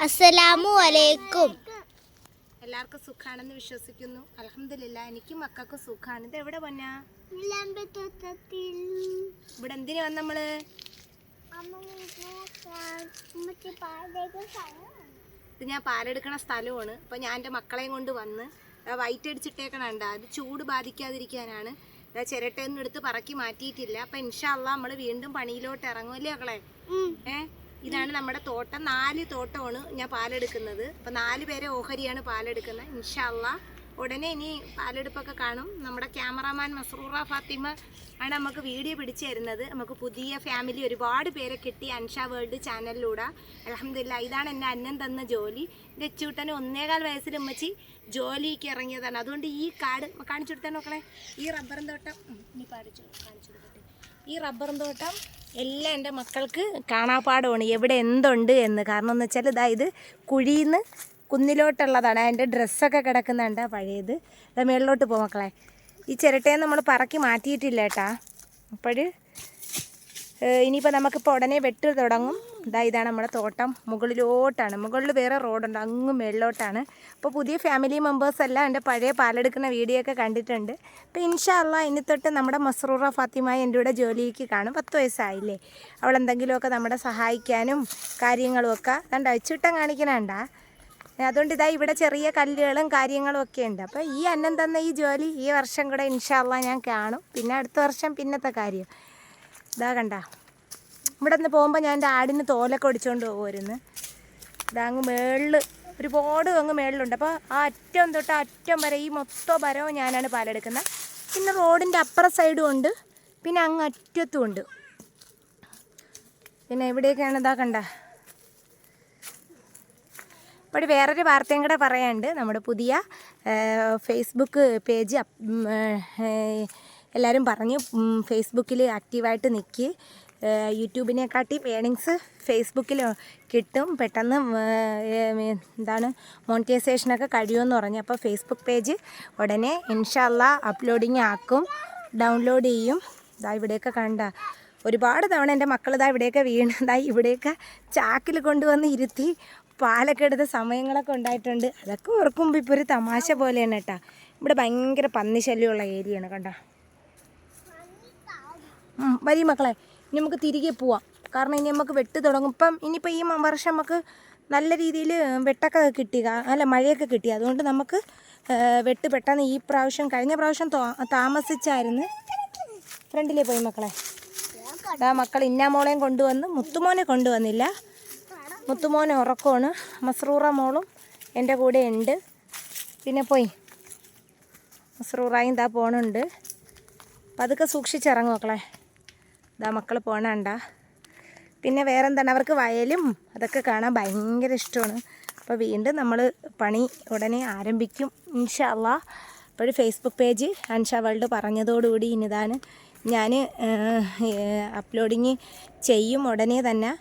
അസ്സലാമു അലൈക്കും. എല്ലാവർക്കും സുഖാണെന്ന് വിശ്വസിക്കുന്നു. അൽഹംദുലില്ലാ എനിക്കും മക്കൾക്കും സുഖാണ്. ഇത് എവിടെ പോന്നാ? ഇവിടെ എന്തിനു വന്ന നമ്മള്? ഇത് ഞാൻ പാലെടുക്കണ സ്ഥലമാണ്. അപ്പം ഞാൻ എൻ്റെ മക്കളെയും കൊണ്ട് വന്ന് വൈറ്റ് അടിച്ചിട്ടേക്കണണ്ട. അത് ചൂട് ബാധിക്കാതിരിക്കാനാണ്. ചിരട്ടയൊന്നും എടുത്ത് പറക്കി മാറ്റിയിട്ടില്ല. അപ്പം ഇൻഷാ അള്ളാ നമ്മൾ വീണ്ടും പണിയിലോട്ട് ഇറങ്ങുമല്ലേ മക്കളെ? ഇതാണ് നമ്മുടെ തോട്ടം. 4 തോട്ടമാണ് ഞാൻ പാലെടുക്കുന്നത്. അപ്പം 4 പേരെ ഓഹരിയാണ് പാലെടുക്കുന്നത്. ഇൻഷാ അള്ളാ ഉടനെ ഇനി പാലെടുപ്പൊക്കെ കാണും. നമ്മുടെ ക്യാമറാമാൻ മസ്റൂറ ഫാത്തിമ ആണ് നമുക്ക് വീഡിയോ പിടിച്ചു തരുന്നത്. നമുക്ക് പുതിയ ഫാമിലി ഒരുപാട് പേരെ കിട്ടി അൻഷ വേൾഡ് ചാനലിലൂടെ. അൽഹംദുലില്ലാ ഇതാണ് എന്നെ അന്നം തന്ന ജോലി. എൻ്റെ അച്ചൂട്ടന് 1.25 വയസ്സിൽ ഉമ്മച്ചി ജോലിക്ക് ഇറങ്ങിയതാണ്. അതുകൊണ്ട് ഈ കാട് കാണിച്ചു കൊടുത്താൽ നോക്കണേ. ഈ റബ്ബറും തോട്ടം ഇനി കാണിച്ചു കൊടുക്കട്ടെ. ഈ റബ്ബറും തോട്ടം എല്ലാം എൻ്റെ മക്കൾക്ക് കാണാപ്പാടമാണ് എവിടെ എന്തുണ്ട് എന്ന്. കാരണം എന്ന് വെച്ചാൽ ഇത് കുഴിയിൽ നിന്ന് കുന്നിലോട്ടുള്ളതാണ്. അതിൻ്റെ ഡ്രസ്സൊക്കെ കിടക്കുന്നുണ്ട് പഴയത്. അത് മേളിലോട്ട് പോകും മക്കളെ. ഈ ചിരട്ടയെ നമ്മൾ പറക്കി മാറ്റിയിട്ടില്ല കേട്ടാ. അപ്പോൾ ഇനിയിപ്പോൾ നമുക്കിപ്പോൾ ഉടനെ വെട്ട് തുടങ്ങും. ഇതാണ് നമ്മുടെ തോട്ടം. മുകളിലോട്ടാണ്. മുകളിൽ വേറെ റോഡുണ്ട്, അങ്ങ് മേളിലോട്ടാണ്. അപ്പോൾ പുതിയ ഫാമിലി മെമ്പേഴ്സ് എല്ലാം എൻ്റെ പഴയ പാലെടുക്കുന്ന വീഡിയോ ഒക്കെ കണ്ടിട്ടുണ്ട്. അപ്പോൾ ഇൻഷാ അള്ളാ ഇനി തൊട്ട് നമ്മുടെ മസ്റൂറ ഫാത്തിമ എൻ്റെ കൂടെ ജോലിക്ക് കാണും. 10 വയസ്സായില്ലേ. അവളെന്തെങ്കിലുമൊക്കെ നമ്മുടെ സഹായിക്കാനും കാര്യങ്ങളുമൊക്കെ കണ്ട അച്ചുട്ടം കാണിക്കണണ്ട. അതുകൊണ്ട് ഇവിടെ ചെറിയ കല്ലുകളും കാര്യങ്ങളും ഒക്കെ ഉണ്ട്. അപ്പോൾ ഈ അന്നം തന്ന ഈ ജോലി ഈ വർഷം കൂടെ ഇൻഷാ അള്ളാ ഞാൻ കാണും. പിന്നെ അടുത്ത വർഷം പിന്നത്തെ കാര്യം കണ്ട. ഇവിടെ നിന്ന് പോകുമ്പോൾ ഞാൻ എൻ്റെ ആടിന് തോലൊക്കെ ഒടിച്ചുകൊണ്ട് പോകുമായിരുന്നു. അങ്ങ് മേളിൽ ഒരുപാട് അങ്ങ് മേളിലുണ്ട്. അപ്പോൾ ആ അറ്റം തൊട്ട് അറ്റം വരെ ഈ മൊത്തം മരവും ഞാനാണ് പാലെടുക്കുന്നത്. പിന്നെ റോഡിൻ്റെ അപ്പുറ സൈഡും ഉണ്ട്, പിന്നെ അങ്ങ് അറ്റത്തും ഉണ്ട്. പിന്നെ എവിടെയൊക്കെയാണ് കണ്ട. അപ്പോൾ വേറൊരു വാർത്തയും കൂടെ പറയാനുണ്ട്. നമ്മുടെ പുതിയ ഫേസ്ബുക്ക് പേജ് എല്ലാവരും പറഞ്ഞു ഫേസ്ബുക്കിൽ ആക്റ്റീവായിട്ട് നിൽക്കി. യൂട്യൂബിനെക്കാട്ടി ഏണിങ്സ് ഫേസ്ബുക്കിൽ കിട്ടും പെട്ടെന്ന്. മോണിറ്റൈസേഷനൊക്കെ കഴിയുമെന്ന് പറഞ്ഞു. അപ്പോൾ ഫേസ്ബുക്ക് പേജ് ഉടനെ ഇൻഷാ അള്ളാ അപ്ലോഡിങ് ആക്കും, ഡൗൺലോഡ് ചെയ്യും. ഇവിടെയൊക്കെ കണ്ട ഒരുപാട് തവണ എൻ്റെ മക്കൾ ഇവിടെയൊക്കെ വീണ് ഇവിടെയൊക്കെ ചാക്കിൽ കൊണ്ടുവന്ന് ഇരുത്തി പാലൊക്കെ എടുത്ത സമയങ്ങളൊക്കെ ഉണ്ടായിട്ടുണ്ട്. അതൊക്കെ ഓർക്കുമ്പോൾ ഇപ്പോൾ ഒരു തമാശ പോലെയാണ് കേട്ടോ. ഇവിടെ ഭയങ്കര പന്നി ശല്യമുള്ള ഏരിയയാണ് കണ്ട. വരി മക്കളെ, ഇനി നമുക്ക് തിരികെ പോവാം. കാരണം ഇനി നമുക്ക് വെട്ട് തുടങ്ങും. ഇനിയിപ്പോൾ ഈ വർഷം നമുക്ക് നല്ല രീതിയിൽ വെട്ടൊക്കെ കിട്ടി, അല്ല മഴയൊക്കെ കിട്ടി. അതുകൊണ്ട് നമുക്ക് വെട്ട് പെട്ടെന്ന് ഈ പ്രാവശ്യം, കഴിഞ്ഞ പ്രാവശ്യം താമസിച്ചായിരുന്നു. ഫ്രണ്ടിലേ പോയി മക്കളെ. മക്കൾ ഇന്നാമോളെയും കൊണ്ടുവന്ന്, മുത്തുമോനെ കൊണ്ടുവന്നില്ല. മുത്തുമോനെ ഉറക്കമാണ്. മസ്റൂറ മോളും എൻ്റെ കൂടെ ഉണ്ട്. പിന്നെ പോയി മസ്റൂറായും പോണുണ്ട്. അപ്പം അതൊക്കെ സൂക്ഷിച്ചിറങ്ങും മക്കളെ. മക്കൾ പോണണ്ട. പിന്നെ വേറെന്താണ്, അവർക്ക് വയലും അതൊക്കെ കാണാൻ ഭയങ്കര ഇഷ്ടമാണ്. അപ്പോൾ വീണ്ടും നമ്മൾ പണി ഉടനെ ആരംഭിക്കും ഇൻഷാ അള്ളാ. അപ്പോൾ ഫേസ്ബുക്ക് പേജ് അൻഷ വേൾഡ് പറഞ്ഞതോടുകൂടി ഇനിതാണ് ഞാൻ അപ്ലോഡിങ് ചെയ്യും ഉടനെ തന്നെ.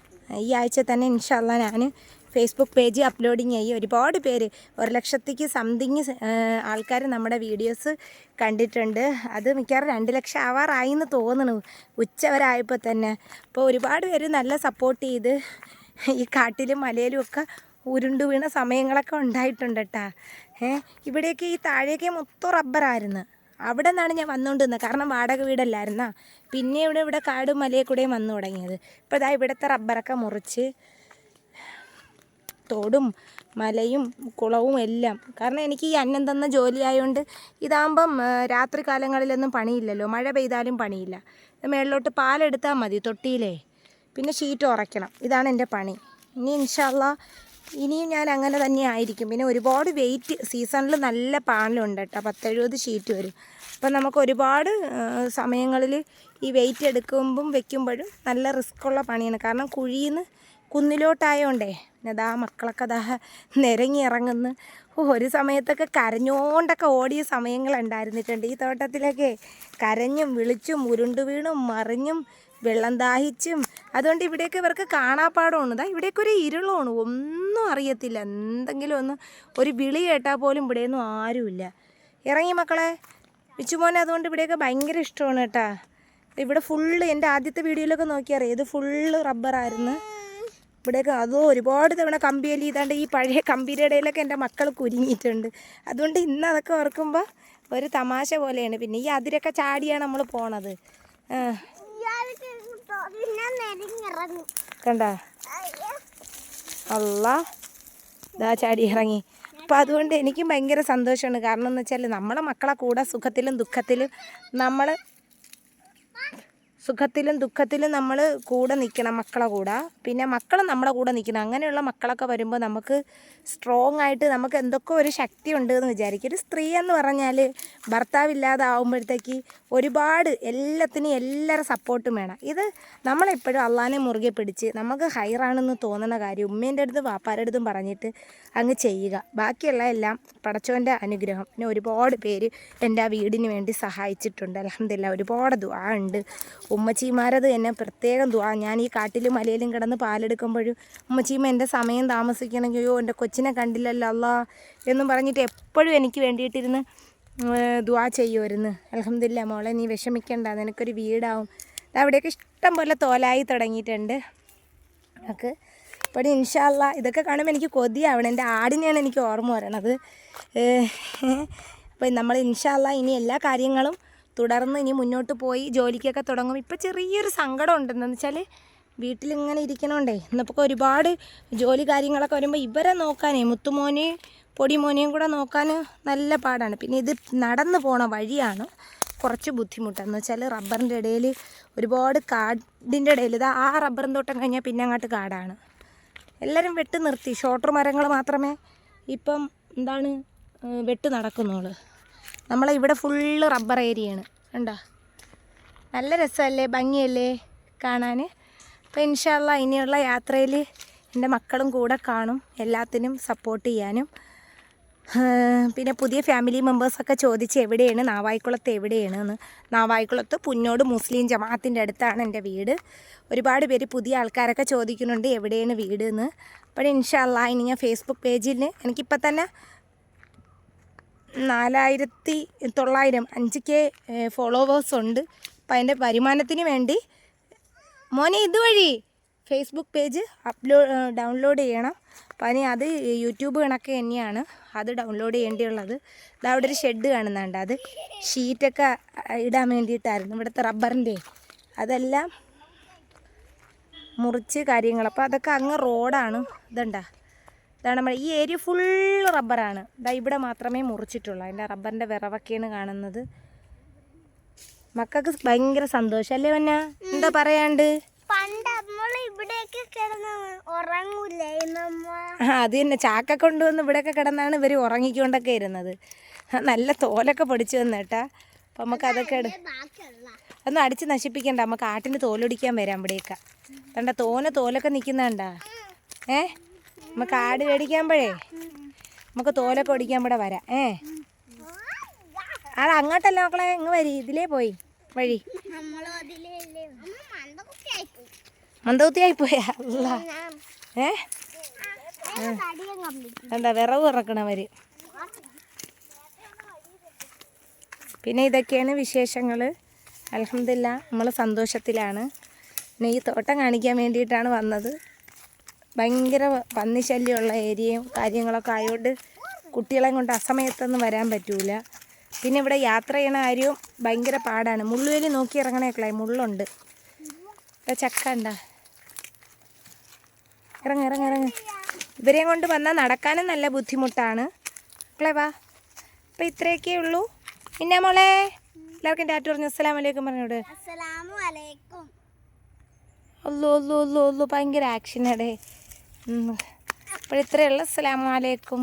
ഈ ആഴ്ച തന്നെ ഇൻഷാ അള്ളാ ഞാൻ ഫേസ്ബുക്ക് പേജ് അപ്ലോഡിങ് ചെയ്യും. ഒരുപാട് പേര് 1,00,000 സംതിങ് ആൾക്കാർ നമ്മുടെ വീഡിയോസ് കണ്ടിട്ടുണ്ട്. അത് മിക്കവാറും 2 ലക്ഷം ആവാറായി എന്ന് തോന്നുന്നു ഉച്ചവരായപ്പോൾ തന്നെ. അപ്പോൾ ഒരുപാട് പേര് നല്ല സപ്പോർട്ട് ചെയ്ത് ഈ കാട്ടിലും മലയിലും ഒക്കെ ഉരുണ്ടു വീണ സമയങ്ങളൊക്കെ ഉണ്ടായിട്ടുണ്ട് കേട്ടാ. ഇവിടെയൊക്കെ ഈ താഴേക്ക് മൊത്തം റബ്ബറായിരുന്നു. അവിടെ നിന്നാണ് ഞാൻ വന്നുകൊണ്ടിരുന്നത്. കാരണം വാടക വീടല്ലായിരുന്നാ. പിന്നെ ഇവിടെ കാടും മലയിൽ കൂടെയും വന്നു തുടങ്ങിയത്. ഇപ്പോൾ ഇവിടുത്തെ റബ്ബറൊക്കെ മുറിച്ച് തോടും മലയും കുളവും എല്ലാം. കാരണം എനിക്ക് ഈ അന്നം തന്ന ജോലി ആയതുകൊണ്ട് ഇതാകുമ്പം രാത്രി കാലങ്ങളിലൊന്നും പണിയില്ലല്ലോ. മഴ പെയ്താലും പണിയില്ല. മേളിലോട്ട് പാലെടുത്താൽ മതി തൊട്ടിയിലേ. പിന്നെ ഷീറ്റ് ഉറയ്ക്കണം. ഇതാണ് എൻ്റെ പണി. ഇനി ഇൻഷാ അള്ളാ ഇനിയും ഞാൻ അങ്ങനെ തന്നെ ആയിരിക്കും. പിന്നെ ഒരുപാട് വെയിറ്റ് സീസണിൽ നല്ല പാലുണ്ട് കേട്ടോ. 10-70 ഷീറ്റ് വരും. അപ്പം നമുക്ക് ഒരുപാട് സമയങ്ങളിൽ ഈ വെയിറ്റ് എടുക്കുമ്പം വെക്കുമ്പോഴും നല്ല റിസ്ക്കുള്ള പണിയാണ്. കാരണം കുഴിയിൽ നിന്ന് കുന്നിലോട്ടായോണ്ടേ മക്കളൊക്കെ നിരങ്ങി ഇറങ്ങുന്നു. ഒരു സമയത്തൊക്കെ കരഞ്ഞോണ്ടൊക്കെ ഓടിയ സമയങ്ങളുണ്ടായിരുന്നിട്ടുണ്ട്. ഈ തോട്ടത്തിലൊക്കെ കരഞ്ഞും വിളിച്ചും ഉരുണ്ടു വീണും മറിഞ്ഞും വെള്ളം ദാഹിച്ചും. അതുകൊണ്ട് ഇവിടെയൊക്കെ ഇവർക്ക് കാണാപ്പാടമാണ്. ഇവിടെയൊക്കെ ഒരു ഇരുളമാണ്, ഒന്നും അറിയത്തില്ല. എന്തെങ്കിലും ഒരു വിളി കേട്ടാൽ പോലും ഇവിടെയൊന്നും ആരുമില്ല. ഇറങ്ങി മക്കളെ. വിച്ചുമോനെ അതുകൊണ്ട് ഇവിടെയൊക്കെ ഭയങ്കര ഇഷ്ടമാണ് കേട്ടാ. ഇവിടെ ഫുള്ള് എൻ്റെ ആദ്യത്തെ വീഡിയോയിലൊക്കെ നോക്കിയറിയാം, ഇത് ഫുള്ള് റബ്ബറായിരുന്നു. ഇവിടെയൊക്കെ അതോ ഒരുപാട് തവണ കമ്പിയലി ഇതാണ്ട് ഈ പഴയ കമ്പിയുടെ ഇടയിലൊക്കെ എൻ്റെ മക്കൾ കുരുങ്ങിയിട്ടുണ്ട്. അതുകൊണ്ട് ഇന്ന് അതൊക്കെ ഓർക്കുമ്പോൾ ഒരു തമാശ പോലെയാണ്. പിന്നെ ഈ അതിരൊക്കെ ചാടിയാണ് നമ്മൾ പോണത്. കണ്ട അല്ലാ ഇതാ ചാടി ഇറങ്ങി. അപ്പം അതുകൊണ്ട് എനിക്കും ഭയങ്കര സന്തോഷമാണ്. കാരണം എന്ന് വെച്ചാൽ നമ്മളെ മക്കളെ കൂടെ സുഖത്തിലും ദുഃഖത്തിലും നമ്മൾ കൂടെ നിൽക്കണം മക്കളെ കൂടെ. പിന്നെ മക്കൾ നമ്മളെ കൂടെ നിൽക്കണം. അങ്ങനെയുള്ള മക്കളൊക്കെ വരുമ്പോൾ നമുക്ക് സ്ട്രോങ് ആയിട്ട് നമുക്ക് എന്തൊക്കെ ഒരു ശക്തി ഉണ്ട് എന്ന് വിചാരിക്കും. ഒരു സ്ത്രീ എന്ന് പറഞ്ഞാൽ ഭർത്താവില്ലാതെ ആകുമ്പോഴത്തേക്ക് ഒരുപാട് എല്ലാത്തിനും എല്ലാവരുടെ സപ്പോർട്ടും വേണം. ഇത് നമ്മളെപ്പോഴും അള്ളാനെ മുറുകെ പിടിച്ച് നമുക്ക് ഹൈറാണെന്ന് തോന്നുന്ന കാര്യം ഉമ്മേൻ്റെ അടുത്തും വാപ്പാരുടെ അടുത്തും പറഞ്ഞിട്ട് അങ്ങ് ചെയ്യുക. ബാക്കിയുള്ള എല്ലാം പടച്ചോൻ്റെ അനുഗ്രഹം. പിന്നെ ഒരുപാട് പേര് എൻ്റെ ആ വീടിന് വേണ്ടി സഹായിച്ചിട്ടുണ്ട്. അൽഹംദുലില്ലാ ഒരുപാട് ദുആ ഉണ്ട്. ഉമ്മച്ചിമാരത് എന്നെ പ്രത്യേകം ദുആ. ഞാൻ ഈ കാട്ടിലും മലയിലും കിടന്ന് പാലെടുക്കുമ്പോഴും ഉമ്മച്ചിമ്മ എൻ്റെ സമയം താമസിക്കണമെങ്കിൽ അയ്യോ എൻ്റെ കൊച്ചിനെ കണ്ടില്ലല്ലോ അല്ലാ എന്നും പറഞ്ഞിട്ട് എപ്പോഴും എനിക്ക് വേണ്ടിയിട്ടിരുന്ന് ദുആ ചെയ്യുമായിരുന്നു. അൽഹംദുലില്ലാ മോളെ നീ വിഷമിക്കണ്ട, നിനക്കൊരു വീടാവും. അവിടെയൊക്കെ ഇഷ്ടം പോലെ തോലായി തുടങ്ങിയിട്ടുണ്ട് നമുക്ക്. അപ്പോൾ ഇൻഷാ അല്ലാ ഇതൊക്കെ കാണുമ്പോൾ എനിക്ക് കൊതിയാവണം. എൻ്റെ ആടിനെയാണ് എനിക്ക് ഓർമ്മ വരണത്. അപ്പോൾ നമ്മൾ ഇൻഷാ അല്ലാ ഇനി എല്ലാ കാര്യങ്ങളും തുടർന്ന് ഇനി മുന്നോട്ട് പോയി ജോലിക്കൊക്കെ തുടങ്ങും. ഇപ്പോൾ ചെറിയൊരു സങ്കടം ഉണ്ടെന്ന് വെച്ചാൽ വീട്ടിലിങ്ങനെ ഇരിക്കണോണ്ടേ ഇന്നിപ്പോൾ ഒരുപാട് ജോലി കാര്യങ്ങളൊക്കെ വരുമ്പോൾ ഇവരെ നോക്കാനേ മുത്തുമോനെ പൊടിമോനെയും കൂടെ നോക്കാൻ നല്ല പാടാണ്. പിന്നെ ഇത് നടന്നു പോണ വഴിയാണ് കുറച്ച് ബുദ്ധിമുട്ടെന്ന് വെച്ചാൽ റബ്ബറിൻ്റെ ഇടയിൽ ഒരുപാട് കാടിൻ്റെ ഇടയിൽ ഇതാ ആ റബ്ബറും തോട്ടം കഴിഞ്ഞാൽ പിന്നെ അങ്ങോട്ട് കാടാണ്. എല്ലാവരും വെട്ട് നിർത്തി. ഷോർട്ടർ മരങ്ങൾ മാത്രമേ ഇപ്പം എന്താണ് വെട്ട് നടക്കുന്നുള്ളൂ. നമ്മളെ ഇവിടെ ഫുള്ള് റബ്ബർ ഏരിയയാണ്. കണ്ടോ നല്ല രസമല്ലേ, ഭംഗിയല്ലേ കാണാൻ. അപ്പോൾ ഇൻഷാ അല്ലാ ഇനിയുള്ള യാത്രയിൽ എൻ്റെ മക്കളും കൂടെ കാണും, എല്ലാത്തിനും സപ്പോർട്ട് ചെയ്യാനും. പിന്നെ പുതിയ ഫാമിലി മെമ്പേഴ്സൊക്കെ ചോദിച്ച് എവിടെയാണ് നാവായിക്കുളത്ത് എവിടെയാണെന്ന്. നാവായിക്കുളത്ത് പുന്നോട് മുസ്ലിം ജമാഅത്തിൻ്റെ അടുത്താണ് എൻ്റെ വീട്. ഒരുപാട് പേര് പുതിയ ആൾക്കാരൊക്കെ ചോദിക്കുന്നുണ്ട് എവിടെയാണ് വീട് എന്ന്. അപ്പോൾ ഇൻഷാ അല്ലാ ഇനി ഞാൻ ഫേസ്ബുക്ക് പേജിൽ എനിക്കിപ്പോൾ തന്നെ 4900 5K ഫോളോവേഴ്സ് ഉണ്ട്. അപ്പം അതിൻ്റെ വരുമാനത്തിന് വേണ്ടി മോനെ ഇതുവഴി ഫേസ്ബുക്ക് പേജ് ഡൗൺലോഡ് ചെയ്യണം. അപ്പം അതിന് അത് യൂട്യൂബ് കണക്ക് തന്നെയാണ് അത് ഡൗൺലോഡ് ചെയ്യേണ്ടിയുള്ളത്. അതവിടെ ഒരു ഷെഡ് കാണുന്നുണ്ട്, അത് ഷീറ്റൊക്കെ ഇടാൻ വേണ്ടിയിട്ടായിരുന്നു. ഇവിടുത്തെ റബ്ബറിൻ്റെ അതെല്ലാം മുറിച്ച് കാര്യങ്ങൾ. അപ്പോൾ അതൊക്കെ അങ്ങ് റോഡാണ്. ഇതാണ് നമ്മുടെ ഈ ഏരിയ ഫുള്ള് റബ്ബറാണ്. ഇവിടെ മാത്രമേ മുറിച്ചിട്ടുള്ളൂ. അതിൻ്റെ റബ്ബറിൻ്റെ വിറവൊക്കെയാണ് കാണുന്നത്. മക്കൾക്ക് ഭയങ്കര സന്തോഷം അല്ലേ വന്ന? എന്താ പറയാണ്ട് അത് തന്നെ ചാക്ക കൊണ്ടുവന്ന് ഇവിടെയൊക്കെ കിടന്നാണ് ഇവർ ഉറങ്ങിക്കൊണ്ടൊക്കെ ഇരുന്നത്. നല്ല തോലൊക്കെ പൊടിച്ചു വന്നു കേട്ടാ. അപ്പം നമുക്ക് അതൊക്കെ ഒന്നും അടിച്ച് നശിപ്പിക്കണ്ട. നമുക്ക് ആട്ടിന് തോലൊടിക്കാൻ വരാം ഇവിടെയൊക്കെ. കണ്ട തോലൊക്കെ നിൽക്കുന്നുണ്ടാ. നമുക്ക് ആട് മേടിക്കുമ്പോഴേ നമുക്ക് തോലൊക്കെ ഒടിക്കാൻ ഇവിടെ വരാം. അത് അങ്ങോട്ടല്ല മക്കളെ, ഇങ്ങ് വരി, ഇതിലേ പോയി വഴി. മന്ദകുത്തിയായിപ്പോയാ അല്ല എന്താ വിറവ് ഇറക്കണവര്. പിന്നെ ഇതൊക്കെയാണ് വിശേഷങ്ങൾ. അൽഹംദുലില്ലാ നമ്മൾ സന്തോഷത്തിലാണ്. പിന്നെ ഈ തോട്ടം കാണിക്കാൻ വേണ്ടിയിട്ടാണ് വന്നത്. ഭയങ്കര പന്നിശല്യമുള്ള ഏരിയയും കാര്യങ്ങളൊക്കെ ആയതുകൊണ്ട് കുട്ടികളെ കൊണ്ട് അസമയത്തൊന്നും വരാൻ പറ്റൂല. പിന്നെ ഇവിടെ യാത്ര ചെയ്യണ കാര്യവും ഭയങ്കര പാടാണ്. മുള്ളുവേലി നോക്കി ഇറങ്ങണേക്കളെ, മുള്ളുണ്ട്. ചക്ക ഉണ്ടാ, ഇറങ്ങ്. ഇവരെയും കൊണ്ട് വന്നാൽ നടക്കാനും നല്ല ബുദ്ധിമുട്ടാണ്. മക്കളെ വാ. അപ്പം ഇത്രയൊക്കെ ഉള്ളൂ. പിന്നെ മോളെ എല്ലാവർക്കും ടാറ്റു പറഞ്ഞു അസ്സലാമു അലൈക്കും പറഞ്ഞോട്. ഒല്ലു ഭയങ്കര ആക്ഷനടേ. അപ്പോൾ ഇത്രയുള്ള അസ്സലാമു അലൈക്കും.